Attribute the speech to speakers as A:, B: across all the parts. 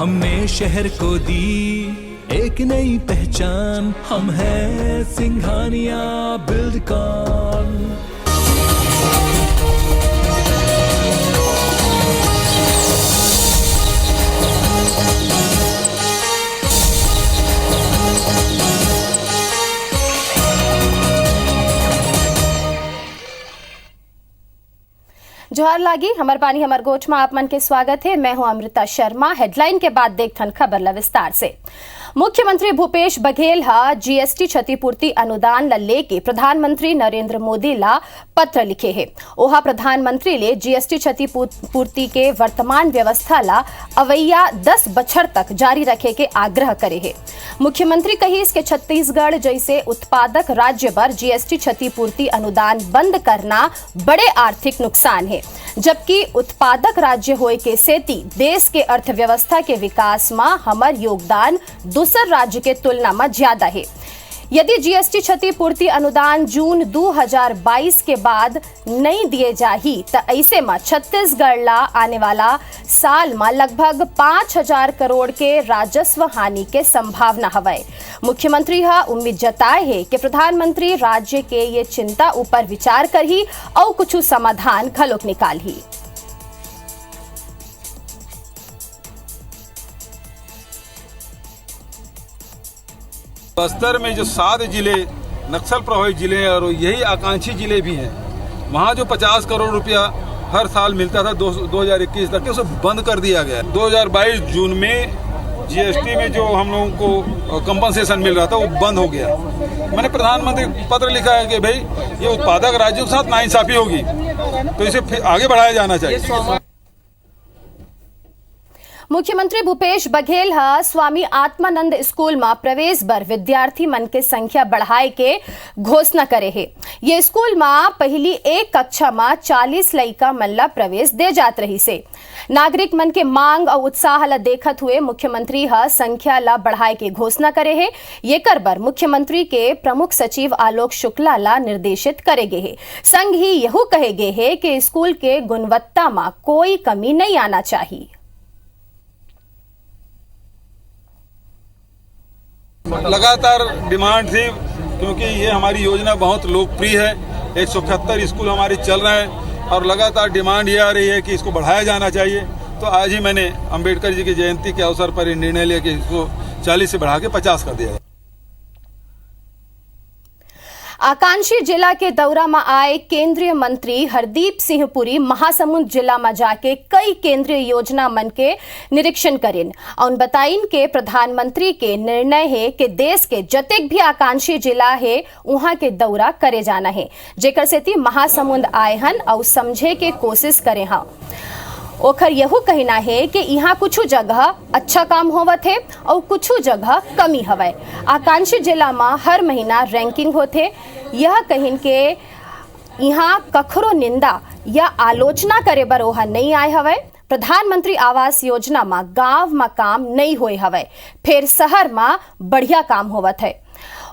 A: हमने शहर को दी एक नई पहचान, हम हैं सिंघानिया बिल्डकॉन।
B: जोहार लागी हमार पानी हमार गोठ में आप मन के स्वागत है। मैं हूं अमृता शर्मा। हेडलाइन के बाद देखथन खबर ला विस्तार से। मुख्यमंत्री भूपेश बघेल हा जीएसटी क्षतिपूर्ति अनुदान ला लेके प्रधानमंत्री नरेंद्र मोदी ला पत्र लिखे है। ओहा प्रधानमंत्री ले जीएसटी क्षतिपूर्ति के वर्तमान व्यवस्था ला अवैया 10 बछर तक जारी रखे के आग्रह करे है। मुख्यमंत्री कही इसके छत्तीसगढ़ जैसे उत्पादक राज्य पर जीएसटी क्षतिपूर्ति अनुदान बंद करना बड़े आर्थिक नुकसान है, जबकि उत्पादक राज्य होए के सेती देश के अर्थव्यवस्था के विकास में हमर योगदान दूसर राज्य के तुलना में ज्यादा है। यदि जीएसटी क्षतिपूर्ति अनुदान जून 2022 के बाद नहीं दिए जाही तो ऐसे में छत्तीसगढ़ ला आने वाला साल में लगभग 5000 करोड़ के राजस्व हानि के संभावना हवै। मुख्यमंत्री हा उम्मीद जताए है कि प्रधानमंत्री राज्य के ये चिंता ऊपर विचार करही और कुछ समाधान घलोक निकालही।
C: बस्तर में जो 7 जिले नक्सल प्रभावित जिले हैं और यही आकांक्षी जिले भी हैं, वहाँ जो 50 करोड़ रुपया हर साल मिलता था 2021 तक, उसे बंद कर दिया गया। 2022 जून में जीएसटी में जो हम लोगों को कंपनसेशन मिल रहा था वो बंद हो गया। मैंने प्रधानमंत्री पत्र लिखा है कि भाई ये उत्पादक राज्यों के साथ नाइंसाफी होगी, तो इसे आगे बढ़ाया जाना चाहिए।
B: मुख्यमंत्री भूपेश बघेल हा स्वामी आत्मानंद स्कूल में प्रवेश बर विद्यार्थी मन के संख्या बढ़ाए के घोषणा करे है। ये स्कूल में पहली एक कक्षा में 40 लइका मन ला प्रवेश दे जात रही से। नागरिक मन के मांग और उत्साह ला देखत हुए मुख्यमंत्री हा संख्या ला बढ़ाए के घोषणा करे है। ये कर बर मुख्यमंत्री के प्रमुख सचिव आलोक शुक्ला ला निर्देशित करे गे है। संग ही यहू कहे गे है कि स्कूल के गुणवत्ता में कोई कमी नहीं आना चाहिए।
C: लगातार डिमांड थी, क्योंकि ये हमारी योजना बहुत लोकप्रिय है। 171 स्कूल हमारे चल रहे हैं और लगातार डिमांड ये आ रही है कि इसको बढ़ाया जाना चाहिए। तो आज ही मैंने अंबेडकर जी की जयंती के अवसर पर निर्णय लिया कि इसको 40 से बढ़ा के 50 कर दिया जाए।
B: आकांक्षी जिला के दौरा में आए केंद्रीय मंत्री हरदीप सिंह पुरी महासमुंद जिला में जाके कई केंद्रीय योजना मन के निरीक्षण करें और बताइन के प्रधानमंत्री के निर्णय है कि देश के जतेक भी आकांक्षी जिला है वहां के दौरा करे जाना है, जेकर सेती महासमुंद आए हन और समझे के कोशिश करे हाँ। ओखर यहू कहना है कि यहाँ कुछ जगह अच्छा काम होवत है और कुछ जगह कमी हवै। आकांक्षी जिला में हर महीना रैंकिंग होते। यह कहिन के यहाँ कखरो निंदा या आलोचना करे बर ओहा नहीं आए हवै। प्रधानमंत्री आवास योजना में गांव में काम नहीं होए हवै, फिर शहर में बढ़िया काम होवत है।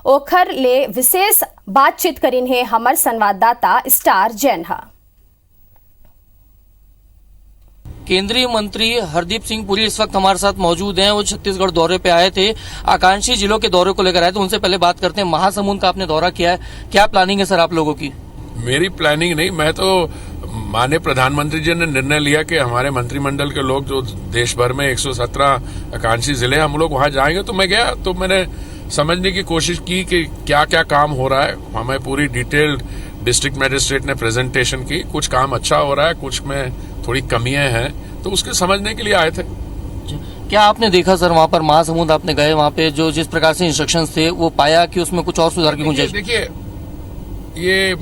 B: ओखर ले विशेष बातचीत करिन है हमार संवाददाता स्टार जैन हा।
D: केंद्रीय मंत्री हरदीप सिंह पुरी इस वक्त हमारे साथ मौजूद हैं। वो छत्तीसगढ़ दौरे पे आए थे, आकांक्षी जिलों के दौरे को लेकर आए थे। उनसे पहले बात करते हैं। महासमुंद का आपने दौरा किया है, क्या प्लानिंग है सर आप लोगों की?
E: मेरी प्लानिंग नहीं, मैं तो माननीय प्रधानमंत्री जी ने निर्णय लिया कि हमारे मंत्रिमंडल के लोग जो देश भर में 117 आकांक्षी जिले हम लोग वहां जाएंगे। तो मैं गया, तो मैंने समझने की कोशिश की कि क्या क्या काम हो रहा है। हमें पूरी डिटेल्ड डिस्ट्रिक्ट मजिस्ट्रेट ने प्रेजेंटेशन की। कुछ काम अच्छा हो रहा है, कुछ में थोड़ी कमियां हैं, तो उसके समझने के लिए आए थे।
D: क्या आपने देखा सर वहां पर महासमुंद आपने गए, वहां पे जो जिस प्रकार से इंस्ट्रक्शंस थे वो पाया कि उसमें कुछ और सुधार की गुंजाइश?
E: देखिए, ये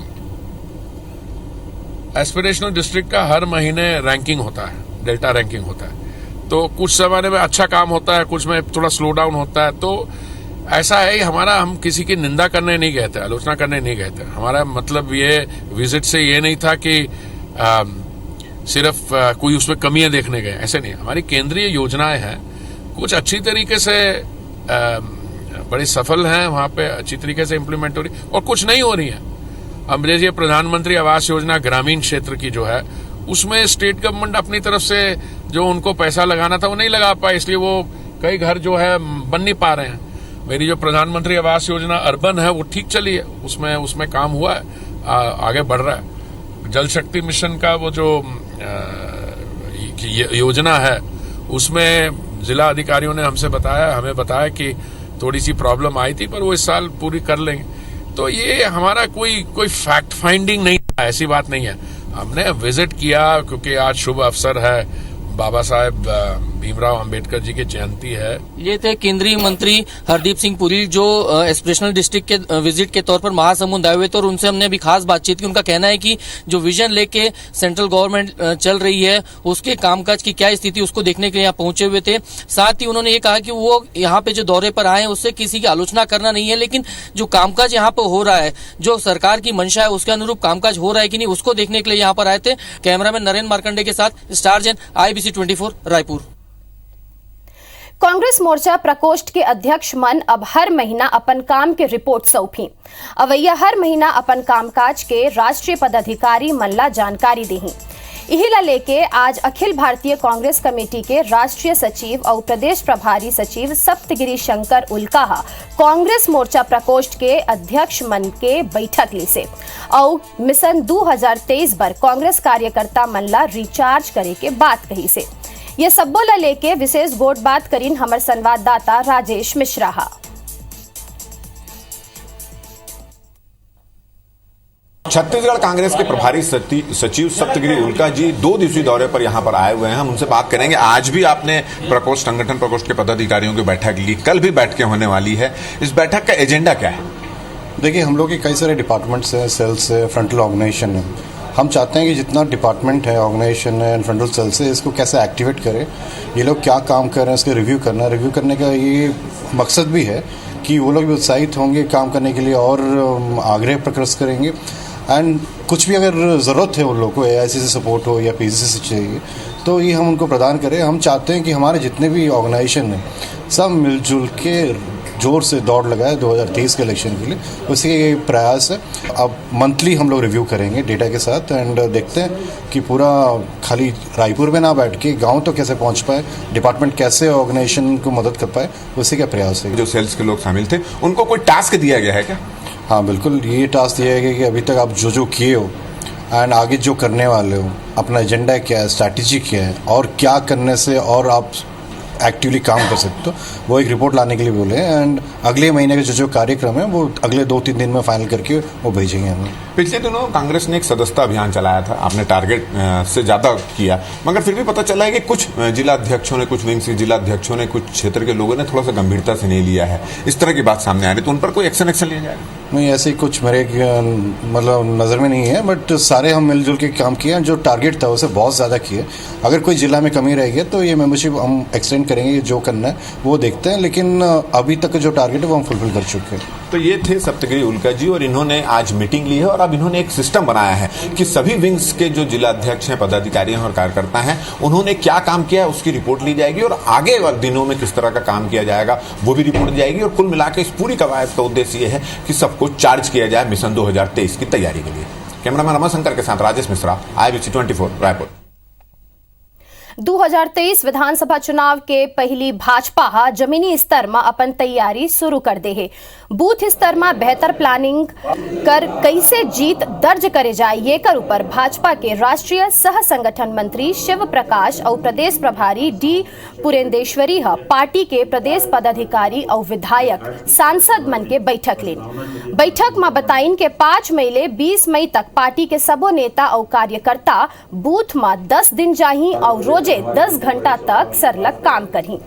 E: एस्पिरेशनल डिस्ट्रिक्ट का हर महीने रैंकिंग होता है, डेल्टा रैंकिंग होता है। तो कुछ जमाने में अच्छा काम होता है, कुछ में थोड़ा स्लो डाउन होता है। तो ऐसा है, हम किसी की निंदा करने नहीं गए थे, आलोचना करने नहीं गए थे। हमारा मतलब ये विजिट से ये नहीं था कि सिर्फ कोई उसमें कमियां देखने गए, ऐसे नहीं। हमारी केंद्रीय योजनाएं हैं, कुछ अच्छी तरीके से बड़ी सफल हैं, वहां पे अच्छी तरीके से इम्प्लीमेंट हो रही, और कुछ नहीं हो रही है। अब जैसे प्रधानमंत्री आवास योजना ग्रामीण क्षेत्र की जो है, उसमें स्टेट गवर्नमेंट अपनी तरफ से जो उनको पैसा लगाना था वो नहीं लगा पाए, इसलिए वो कई घर जो है बन नहीं पा रहे हैं। मेरी जो प्रधानमंत्री आवास योजना अर्बन है वो ठीक चली है, उसमें काम हुआ है, आगे बढ़ रहा है। जल शक्ति मिशन का वो जो योजना है उसमें जिला अधिकारियों ने हमें बताया कि थोड़ी सी प्रॉब्लम आई थी, पर वो इस साल पूरी कर लेंगे। तो ये हमारा कोई फैक्ट फाइंडिंग नहीं है, ऐसी बात नहीं है। हमने विजिट किया क्योंकि आज शुभ अवसर है, बाबा साहेब भीमराव अंबेडकर जी की जयंती है।
D: ये थे केंद्रीय मंत्री हरदीप सिंह पुरी जो एस्पिरेशनल डिस्ट्रिक्ट के विजिट के तौर पर महासमुंद आए हुए थे और उनसे हमने अभी खास बातचीत की। उनका कहना है कि जो विजन लेके सेंट्रल गवर्नमेंट चल रही है उसके कामकाज की क्या स्थिति उसको देखने के लिए यहाँ पहुंचे हुए थे। साथ ही उन्होंने ये कहा कि वो यहाँ पे जो दौरे पर आए हैं उससे किसी की आलोचना करना नहीं है, लेकिन जो कामकाज यहाँ पे हो रहा है, जो सरकार की मंशा है उसके अनुरूप कामकाज हो रहा है कि नहीं उसको देखने के लिए यहाँ पर आए थे। कैमरामैन नरेंद्र मार्कंडे के साथ स्टार जैन, IBC 24 रायपुर।
B: कांग्रेस मोर्चा प्रकोष्ठ के अध्यक्ष मन अब हर महीना अपन काम के रिपोर्ट सौंपी। अवैया हर महीना अपन कामकाज के राष्ट्रीय पदाधिकारी मन ला जानकारी देही। यही ला लेके आज अखिल भारतीय कांग्रेस कमेटी के राष्ट्रीय सचिव और प्रदेश प्रभारी सचिव सप्तगिरी शंकर उल्काहा कांग्रेस मोर्चा प्रकोष्ठ के अध्यक्ष मन के बैठक ली से और मिशन 2023 पर कांग्रेस कार्यकर्ता मन ला रिचार्ज करे के बात कही से। ये सब्बो ला लेके विशेष गोट बात करीन हमारे संवाददाता राजेश मिश्रा।
F: छत्तीसगढ़ कांग्रेस के प्रभारी सचिव सप्तगिरी उल्का जी 2 दिवसीय दौरे पर यहां पर आए हुए हैं। हम उनसे बात करेंगे। आज भी आपने प्रकोष्ठ संगठन प्रकोष्ठ के पदाधिकारियों की बैठक ली, कल भी बैठकें होने वाली है। इस बैठक का एजेंडा क्या है?
G: देखिए, हम लोग के कई सारे डिपार्टमेंट्स हैं, सेल्स है, फ्रंटल ऑर्गेनाइजेशन है। हम चाहते हैं कि जितना डिपार्टमेंट है, ऑर्गेनाइजेशन है, फ्रंटल सेल्स है, इसको कैसे एक्टिवेट करें, ये लोग क्या काम कर रहे हैं इसके रिव्यू करने का ये मकसद भी है कि वो लोग भी उत्साहित होंगे काम करने के लिए और आग्रह प्रकट करेंगे। एंड कुछ भी अगर ज़रूरत है उन लोगों को AIC से सपोर्ट हो या PCC से चाहिए तो ये हम उनको प्रदान करें। हम चाहते हैं कि हमारे जितने भी ऑर्गेनाइजेशन हैं सब मिलजुल के जोर से दौड़ लगाए 2023 के इलेक्शन के लिए, उसी के प्रयास है। अब मंथली हम लोग रिव्यू करेंगे डेटा के साथ एंड देखते हैं कि पूरा खाली रायपुर में ना बैठ के गांव तो कैसे पहुंच पाए, डिपार्टमेंट कैसे ऑर्गेनाइजेशन को मदद कर पाए, उसी का प्रयास है।
F: जो सेल्स के लोग शामिल थे उनको कोई टास्क दिया गया है क्या?
G: हाँ बिल्कुल, ये टास्क दिया गया कि अभी तक आप जो किए हो एंड आगे जो करने वाले हो, अपना एजेंडा क्या है, स्ट्रैटेजी क्या है और क्या करने से और आप एक्टिवली काम कर सकते हो, वो एक रिपोर्ट लाने के लिए बोले। एंड अगले महीने के जो कार्यक्रम है वो अगले 2-3 दिन में फाइनल करके वो भेजेंगे हमें।
F: पिछले दिनों कांग्रेस ने एक सदस्यता अभियान चलाया था, आपने टारगेट से ज्यादा किया, मगर फिर भी पता चला है कि कुछ जिला अध्यक्षों ने, कुछ विंग से जिला अध्यक्षों ने, कुछ क्षेत्र के लोगों ने थोड़ा सा गंभीरता से नहीं लिया है। इस तरह की बात सामने आ रही, तो उन पर कोई एक्शन लिया जाएगा?
G: नहीं, ऐसे कुछ मेरे मतलब नज़र में नहीं है, बट सारे हम मिलजुल के काम किए। जो टारगेट था उसे बहुत ज़्यादा किए। अगर कोई जिला में कमी रह गई तो ये मेंबरशिप हम एक्सटेंड करेंगे, जो करना है वो देखते हैं, लेकिन अभी तक जो टारगेट है वो हम फुलफिल कर चुके हैं।
F: तो ये थे सप्तगिरी उल्का जी और इन्होंने आज मीटिंग ली है और अब इन्होंने एक सिस्टम बनाया है कि सभी विंग्स के जो जिला अध्यक्ष हैं, पदाधिकारी हैं और कार्यकर्ता हैं, उन्होंने क्या काम किया है उसकी रिपोर्ट ली जाएगी और आगे दिनों में किस तरह का काम किया जाएगा वो भी रिपोर्ट दी जाएगी। और कुल मिलाकर इस पूरी कवायद का उद्देश्य ये है कि सबको चार्ज किया जाए मिशन 2023 की तैयारी के लिए। कैमरामैन रमाशंकर के साथ राजेश मिश्रा, IBC 24 रायपुर।
B: 2023 विधानसभा चुनाव के पहली भाजपा जमीनी स्तर में अपन तैयारी शुरू कर दे है। बूथ स्तर में बेहतर प्लानिंग कर कैसे जीत दर्ज करे जाए ये कर ऊपर भाजपा के राष्ट्रीय सह संगठन मंत्री शिव प्रकाश और प्रदेश प्रभारी D पुरेंदेश्वरी पार्टी के प्रदेश पदाधिकारी और विधायक सांसद मन के बैठक लेन। बैठक में बताइन के 5 मई ले 20 मई तक पार्टी के सबो नेता और कार्यकर्ता बूथ में 10 दिन जाही और रोज 10 घंटा तक सरलग काम करी।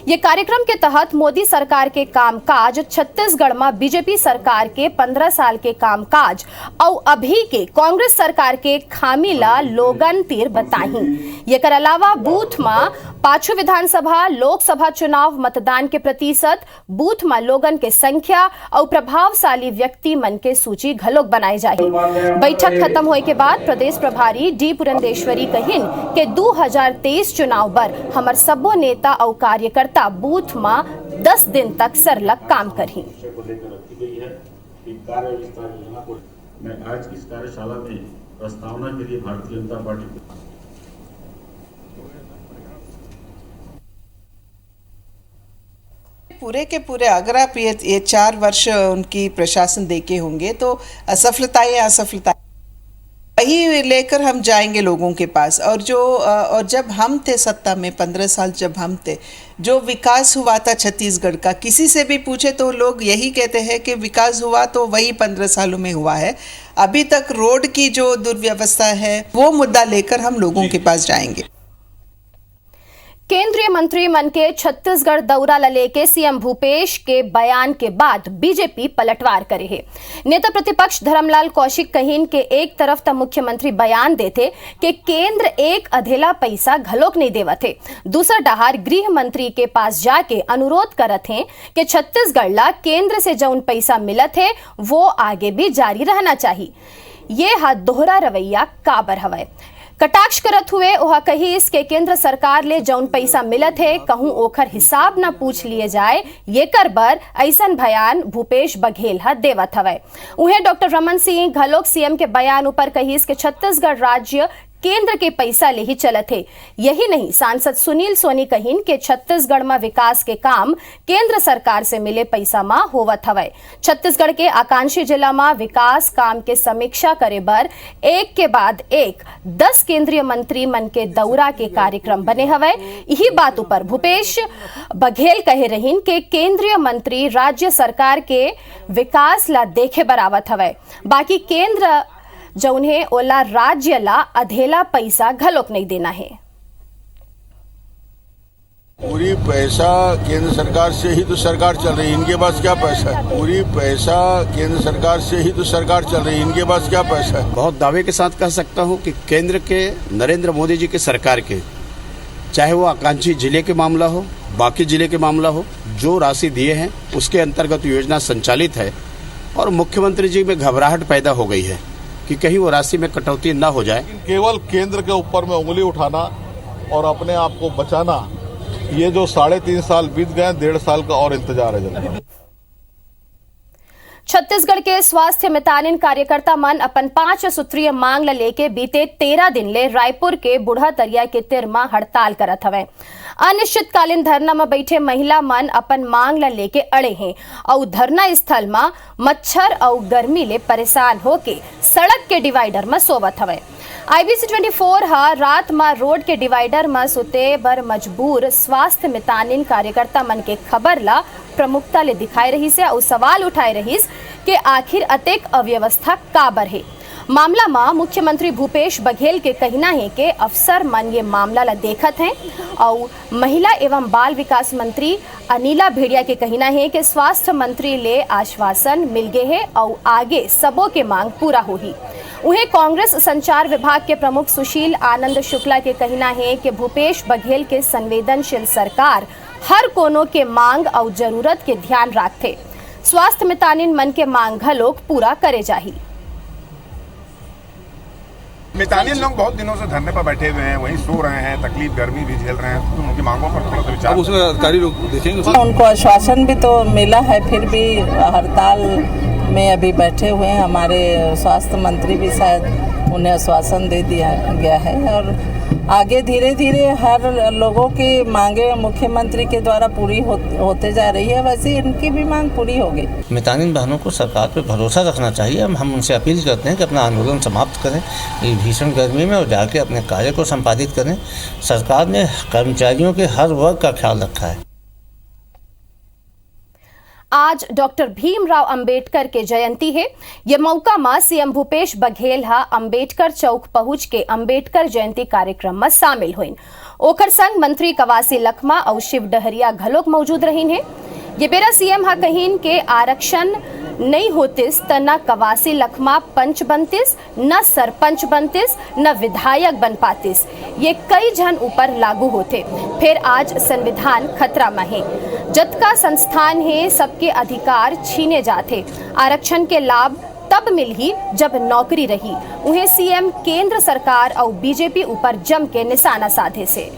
B: ये कार्यक्रम के तहत मोदी सरकार के कामकाज, छत्तीसगढ़ में बीजेपी सरकार के 15 साल के कामकाज और अभी के कांग्रेस सरकार के खामी ला लोगन तीर बताही। ये कर अलावा बूथ में 5 विधानसभा लोकसभा चुनाव मतदान के प्रतिशत, बूथ में लोगन के संख्या और प्रभावशाली व्यक्ति मन के सूची घलोक बनाई जाही। बैठक खत्म होए के बाद प्रदेश प्रभारी D पुरेंदेश्वरी कहिन के 2023 चुनाव पर हमर सबो नेता और कार्यकर्ता बूथ में 10 दिन तक सरलग काम करी।
H: मैं आज की इस कार्यशाला में प्रस्तावना के लिए भारतीय जनता पार्टी
I: पूरे के पूरे अगर आप ये 4 वर्ष उनकी प्रशासन देखे होंगे तो असफलताएं वही लेकर हम जाएंगे लोगों के पास। और जब हम थे सत्ता में 15 साल जब हम थे, जो विकास हुआ था छत्तीसगढ़ का, किसी से भी पूछे तो लोग यही कहते हैं कि विकास हुआ तो वही 15 सालों में हुआ है। अभी तक रोड की जो दुर्व्यवस्था है वो मुद्दा लेकर हम लोगों के पास जाएंगे।
B: केंद्रीय मंत्रिमंडल के छत्तीसगढ़ दौरा लेके सीएम भूपेश के बयान के बाद बीजेपी पलटवार करे है। नेता प्रतिपक्ष धर्मलाल कौशिक कहीन के एक तरफ तक मुख्यमंत्री बयान देते कि केंद्र एक अधेला पैसा घलोक नहीं देवत है, दूसरा डहार गृह मंत्री के पास जाके अनुरोध करत हैं कि छत्तीसगढ़ ला केंद्र से जौन पैसा मिलत है वो आगे भी जारी रहना चाहिए। ये हा दोहरा रवैया काबर हवय। कटाक्ष करत हुए वह कही इसके केंद्र सरकार ले जौन पैसा मिलत है कहूं ओखर हिसाब न पूछ लिए जाए, ये कर बर ऐसन बयान भूपेश बघेल हा देवत हवय। उन्हें डॉक्टर रमन सिंह घलोक सीएम के बयान ऊपर कही इसके छत्तीसगढ़ राज्य केंद्र के पैसा ले ही चलत है। यही नहीं, सांसद सुनील सोनी कहीन के छत्तीसगढ़ में विकास के काम केंद्र सरकार से मिले पैसा में होवत हवय। छत्तीसगढ़ के आकांक्षी जिला में विकास काम के समीक्षा करे बर एक के बाद एक 10 केंद्रीय मंत्री मन के दौरा के कार्यक्रम बने हवय। यही बात ऊपर भूपेश बघेल कहे रहीन के केंद्रीय मंत्री राज्य सरकार के विकास ला देखे बरावत हवय, बाकी केंद्र जौन्हे ओला राज्य ला अधेला पैसा घलोक नहीं देना है।
J: पूरी पैसा केंद्र सरकार से ही तो सरकार चल रही है, इनके पास क्या पैसा है? पूरी पैसा केंद्र सरकार से ही तो सरकार चल रही है, इनके पास क्या पैसा है?
K: बहुत दावे के साथ कह सकता हूं कि केंद्र के नरेंद्र मोदी जी के सरकार के, चाहे वो आकांक्षी जिले के मामला हो, बाकी जिले के मामला हो, जो राशि दिए हैं उसके अंतर्गत योजना संचालित है। और मुख्यमंत्री जी में घबराहट पैदा हो गई है कि कहीं वो राशि में कटौती न हो जाए।
J: केवल केंद्र के ऊपर में उंगली उठाना और अपने आप को बचाना, ये जो 3.5 साल बीत गए, 1.5 साल का और इंतजार है जल्दी।
B: छत्तीसगढ़ के स्वास्थ्य मितानिन कार्यकर्ता मन अपन 5 सूत्रीय मांग ला लेके बीते 13 दिन ले रायपुर के बूढ़ा तरिया के तिर में हड़ताल करत हवे। अनिश्चितकालीन धरना में बैठे महिला मन अपन मांग ला लेके अड़े हैं और धरना स्थल में मच्छर और गर्मी ले परेशान होके सड़क के डिवाइडर में सोवत हवे। IBC 24 हा रात में रोड के डिवाइडर में सुते बर मजबूर स्वास्थ्य मितानिन कार्यकर्ता मन के खबर ला प्रमुखता ले दिखाई रही से और सवाल उठाए रहीस कि आखिर अतेक अव्यवस्था काबर है। मामला में मुख्यमंत्री भूपेश बघेल के कहना है कि अफसर मन ये मामला ला देखत हैं और महिला एवं बाल विकास मंत्री अनिला भेड़िया के कहना है कि स्वास्थ्य मंत्री ले आश्वासन मिल गए है और आगे सबों के मांग पूरा होगी। उन्हें कांग्रेस संचार विभाग के प्रमुख सुशील आनंद शुक्ला के कहना है कि भूपेश बघेल के संवेदनशील सरकार हर कोनों के मांग और जरूरत के ध्यान रखते स्वास्थ्य मितानिन मन के मांग घलोक पूरा करे जाही।
L: मितानिन लोग बहुत दिनों से धरने पर बैठे हुए हैं, वहीं सो रहे हैं, तकलीफ गर्मी भी झेल रहे हैं, तो उनकी मांगों पर थोड़ा सा विचार।
C: अब उसमें अधिकारी लोग देखेंगे।
M: उनको आश्वासन भी तो मिला है, फिर भी हड़ताल में अभी बैठे हुए हैं। हमारे स्वास्थ्य मंत्री भी शायद उन्हें आश्वासन दे दिया गया है और आगे धीरे धीरे हर लोगों की मांगे मुख्यमंत्री के द्वारा पूरी होते जा रही है, वैसे इनकी भी मांग पूरी होगी।
N: मितानिन बहनों को सरकार पर भरोसा रखना चाहिए। हम उनसे अपील करते हैं कि अपना आंदोलन समाप्त करें इस भीषण गर्मी में और जाके अपने कार्य को संपादित करें। सरकार ने कर्मचारियों के हर वर्ग का ख्याल रखा है।
B: आज डॉक्टर भीमराव अंबेडकर के जयंती है। ये मौका में सीएम भूपेश बघेल हा अंबेडकर चौक पहुंच के अंबेडकर जयंती कार्यक्रम में शामिल हुईन। ओकर संग मंत्री कवासी लखमा और शिव डहरिया घलोक मौजूद रहीन है। ये बेरा सीएम हा कहीन के आरक्षण नहीं होतिस त न कवासी लखमा पंच बनतिस, न सरपंच बनतिस, न विधायक बन पातिस। ये कई जन ऊपर लागू होते। फिर आज संविधान खतरा में है। जतका संस्थान है सबके अधिकार छीने जाते। आरक्षण के लाभ तब मिली जब नौकरी रही। उन्हें सीएम केंद्र सरकार और बीजेपी ऊपर जम के निशाना साधे से।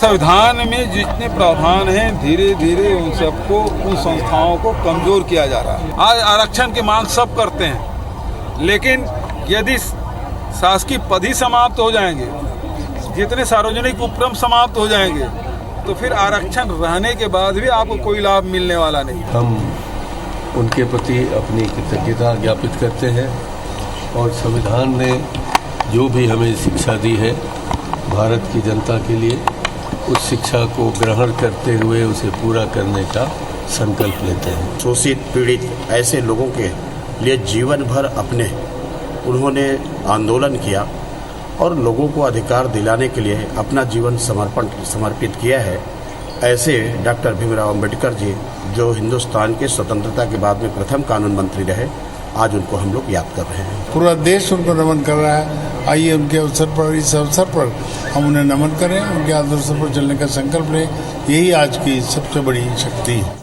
C: संविधान में जितने प्रावधान हैं धीरे धीरे उन सबको, उन संस्थाओं को कमजोर किया जा रहा है। आज आरक्षण की मांग सब करते हैं, लेकिन यदि शासकीय पद ही समाप्त हो जाएंगे, जितने सार्वजनिक उपक्रम समाप्त हो जाएंगे, तो फिर आरक्षण रहने के बाद भी आपको कोई लाभ मिलने वाला नहीं।
O: हम उनके प्रति अपनी कृतज्ञता ज्ञापित करते हैं और संविधान ने जो भी हमें शिक्षा दी है भारत की जनता के लिए, उस शिक्षा को ग्रहण करते हुए उसे पूरा करने का संकल्प लेते हैं।
K: शोषित पीड़ित ऐसे लोगों के लिए जीवन भर अपने उन्होंने आंदोलन किया और लोगों को अधिकार दिलाने के लिए अपना जीवन समर्पित किया है। ऐसे डॉक्टर भीमराव अंबेडकर जी, जो हिंदुस्तान के स्वतंत्रता के बाद में प्रथम कानून मंत्री रहे, आज उनको हम लोग याद कर रहे हैं।
J: पूरा देश उनको नमन कर रहा है। आइए उनके अवसर पर, इस अवसर पर हम उन्हें नमन करें, उनके आदर्श पर चलने का संकल्प लें। यही आज की सबसे बड़ी शक्ति है।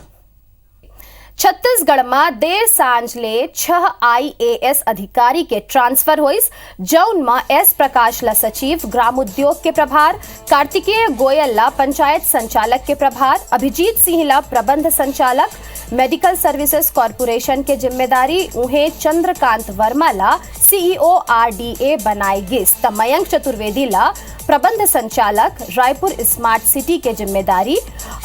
B: छत्तीसगढ़ में देर सांझले 6 IAS अधिकारी के ट्रांसफर होइस, जौन में एस प्रकाश ला सचिव ग्राम उद्योग के प्रभार, कार्तिकेय गोयल ला पंचायत संचालक के प्रभार, अभिजीत सिंह ला प्रबंध संचालक मेडिकल सर्विसेज कॉर्पोरेशन के जिम्मेदारी, उन्हें चंद्रकांत वर्मा ला CEO RDA बनाए गिस, मयंक चतुर्वेदी ला प्रबंध संचालक रायपुर स्मार्ट सिटी के जिम्मेदारी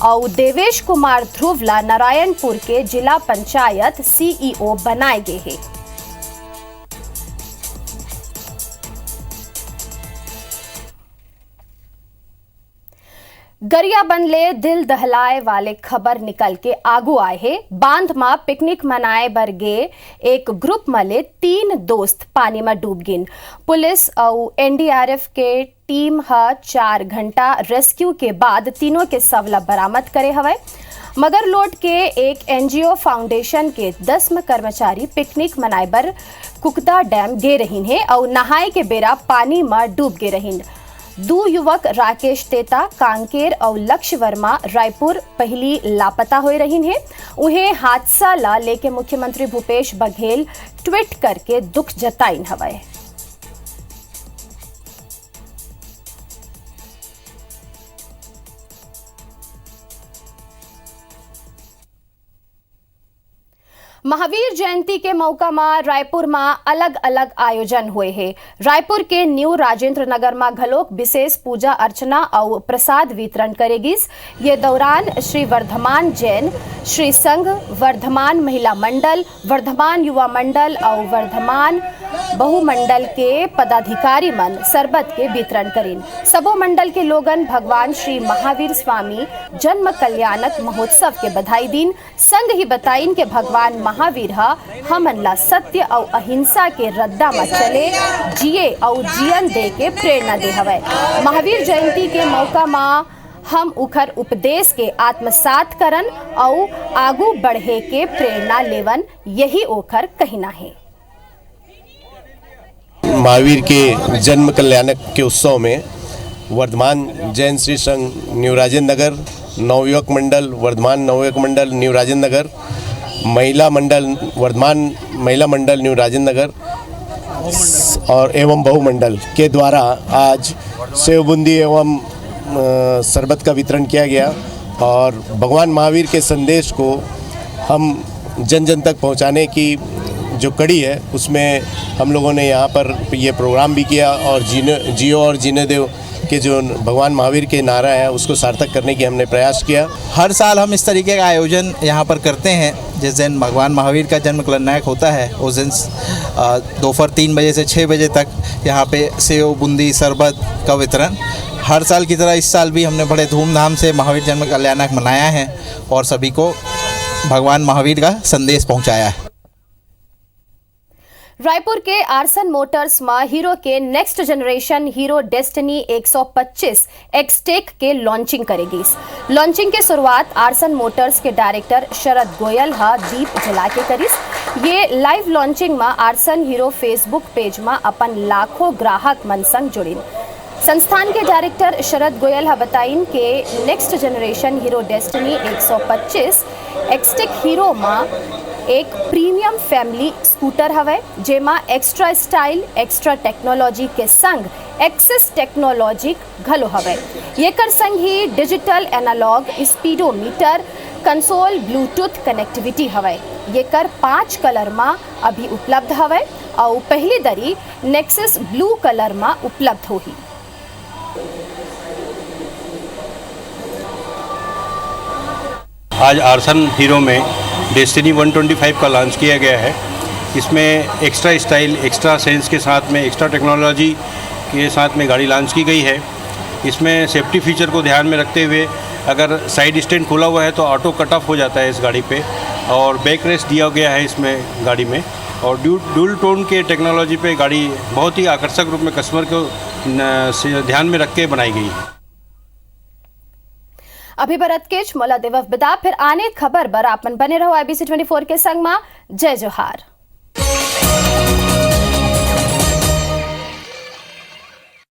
B: और देवेश कुमार ध्रुव ला नारायणपुर के जिला पंचायत CEO बनाए गए हैं। गरिया बनले दिल दहलाए वाले खबर निकल के आगू आए है। बांध में पिकनिक मनाए बर गे एक ग्रुप मले 3 दोस्त पानी में डूब गिन। पुलिस और NDRF के टीम 4 घंटा रेस्क्यू के बाद तीनों के शव बरामद करे हवे। मगर लोड के एक NGO फाउंडेशन के 10 कर्मचारी पिकनिक मनाए बर कुकदा डैम गे रहीन है और नहाए के बेरा पानी में डूब गे रहीन। 2 युवक राकेश तेता कांकेर और लक्ष्य वर्मा रायपुर पहली लापता हो रहीन है। उन्हें हादसा ला लेके मुख्यमंत्री भूपेश बघेल ट्वीट करके दुख जताइन हवाए। महावीर जयंती के मौका में रायपुर में अलग अलग आयोजन हुए हैं। रायपुर के न्यू राजेंद्र नगर में घलोक विशेष पूजा अर्चना और प्रसाद वितरण करेगी। ये दौरान श्री वर्धमान जैन, श्री संघ, वर्धमान महिला मंडल, वर्धमान युवा मंडल और वर्धमान बहुमंडल के पदाधिकारी मन शरबत के वितरण करें। सबो मंडल के लोगन भगवान श्री महावीर स्वामी जन्म कल्याणक महोत्सव के बधाई दिन। संघ ही बताइन के भगवान महावीर हमन ला सत्य और अहिंसा के रद्दा में चले, जिए और जीवन दे के प्रेरणा दे हवे। महावीर जयंती के मौका में हम उखर उपदेश के आत्मसात करन और आगू बढ़े के प्रेरणा लेवन, यही ओखर कहना है।
P: महावीर के जन्म कल्याणक के उत्सव में वर्धमान जैन श्री संघ न्यू राजेंद्र नगर, नवयुवक मंडल वर्धमान नवयुवक मंडल न्यू राजेंद्र नगर, महिला मंडल वर्धमान महिला मंडल न्यू राजेंद्र नगर और एवं बहुमंडल के द्वारा आज सेव बूंदी एवं शरबत का वितरण किया गया और भगवान महावीर के संदेश को हम जन जन तक पहुंचाने की जो कड़ी है उसमें हम लोगों ने यहाँ पर ये प्रोग्राम भी किया और जियो और जीने देव के जो भगवान महावीर के नारा है उसको सार्थक करने की हमने प्रयास किया।
Q: हर साल हम इस तरीके का आयोजन यहाँ पर करते हैं। जिस दिन भगवान महावीर का जन्म कल्याणक होता है उस दिन दोपहर 3 बजे से 6 बजे तक यहाँ पे सेव बूंदी शरबत का वितरण। हर साल की तरह इस साल भी हमने बड़े धूमधाम से महावीर जन्म कल्याणक मनाया है और सभी को भगवान महावीर का संदेश पहुँचाया है।
B: रायपुर के आर्सन मोटर्स में हीरो के next generation hero destiny 125 XTEC के लॉन्चिंग करेगी। लॉन्चिंग की शुरुआत आर्सन मोटर्स के डायरेक्टर शरद गोयल दीप जला के करीस। ये लाइव लॉन्चिंग में आर्सन हीरो फेसबुक पेज में अपन लाखों ग्राहक मन संग जुड़ीन। संस्थान के डायरेक्टर शरद गोयल बताइन के next generation hero destiny 125 XTEC hero में एक प्रीमियम फैमिली स्कूटर हवे, जेमा एक्स्ट्रा स्टाइल, एक्स्ट्रा टेक्नोलॉजी के संग एक्सिस टेक्नोलॉजी घलो हवे। ये कर संग ही digital analogue speedometer console Bluetooth connectivity हवे। ये कर 5 कलर में अभी उपलब्ध हवे और पहली दरी नेक्सस ब्लू कलर में उपलब्ध होगी।
R: आज आर्सन हीरो में डेस्टिनी 125 का लॉन्च किया गया है। इसमें एक्स्ट्रा स्टाइल, एक्स्ट्रा सेंस के साथ में, एक्स्ट्रा टेक्नोलॉजी के साथ में गाड़ी लॉन्च की गई है। इसमें सेफ्टी फीचर को ध्यान में रखते हुए अगर साइड स्टैंड खुला हुआ है तो ऑटो कट ऑफ हो जाता है इस गाड़ी पे, और बैक रेस्ट दिया गया है इसमें गाड़ी में, और ड्यूल टोन के टेक्नोलॉजी पे गाड़ी बहुत ही आकर्षक रूप में कस्टमर को ध्यान में रख के बनाई गई है।
B: अभी भरत केच मोला देवव बिदा, फिर आने खबर बर आपन बने रहो IBC 24 के संग में। जय जोहार।